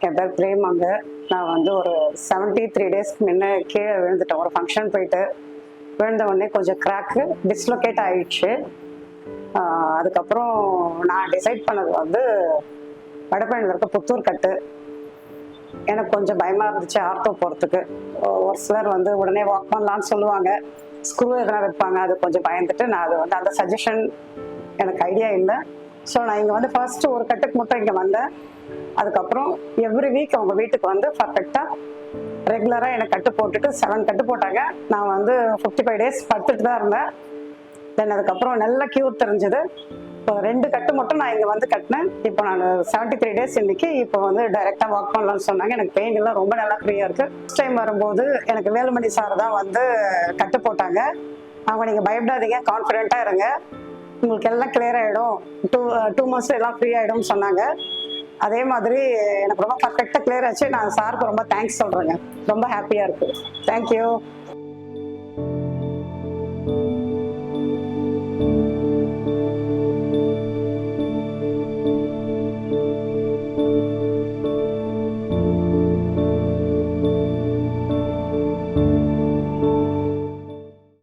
என் பேர் பிரேமாங்க. நான் வந்து ஒரு 73 டேஸ்க்கு முன்ன கீழே விழுந்துட்டேன். ஒரு ஃபங்க்ஷன் போயிட்டு விழுந்த உடனே கொஞ்சம் கிராக்கு டிஸ்லொகேட் ஆயிடுச்சு. அதுக்கப்புறம் நான் டிசைட் பண்ணது வந்து வடபழனியில் இருக்க புத்தூர் கட்டு. எனக்கு கொஞ்சம் பயமாக இருந்துச்சு ஆர்த்தோ போகிறதுக்கு. ஒரு சிலர் வந்து உடனே வாக் பண்ணலான்னு சொல்லுவாங்க, ஸ்க்ரூ எதனா வைப்பாங்க, அது கொஞ்சம் பயந்துட்டு நான் அது வந்து அந்த சஜஷன் எனக்கு ஐடியா இல்லை. ஸோ நான் இங்கே வந்து ஃபர்ஸ்ட் ஒரு கட்டுக்கு மட்டும் இங்கே வந்தேன். அதுக்கப்புறம் எவ்ரி வீக் அவங்க வீட்டுக்கு வந்து பர்ஃபெக்டாக ரெகுலராக எனக்கு கட்டு போட்டுட்டு 7 கட்டு போட்டாங்க. நான் வந்து 55 டேஸ் படுத்துட்டு தான் இருந்தேன். தென் அதுக்கப்புறம் நல்ல கியூர் தெரிஞ்சது. இப்போ 2 கட்டு மட்டும் நான் இங்கே வந்து கட்டினேன். இப்போ நான் 73 டேஸ் இன்னைக்கு இப்போ வந்து டைரெக்டாக வாக் பண்ணலாம்னு சொன்னாங்க. எனக்கு பெயின் எல்லாம் ரொம்ப நல்லா ஃப்ரீயாக இருக்குது. ஃபர்ஸ்ட் டைம் வரும்போது எனக்கு வேலுமணி சார் தான் வந்து கட்டு போட்டாங்க. அவங்க நீங்கள் பயப்படாதீங்க, கான்ஃபிடென்ட்டாக இருங்க, உங்களுக்கு எல்லாம் கிளியர் ஆகிடும், 2 மந்த்ஸ்ல எல்லாம் ஃப்ரீ ஆகிடும்னு சொன்னாங்க. அதே மாதிரி எனக்கு ரொம்ப பர்ஃபெக்டாக கிளியர் ஆச்சு. நான் சாருக்கு ரொம்ப தேங்க்ஸ் சொல்கிறேங்க. ரொம்ப ஹாப்பியாக இருக்குது. தேங்க்யூ.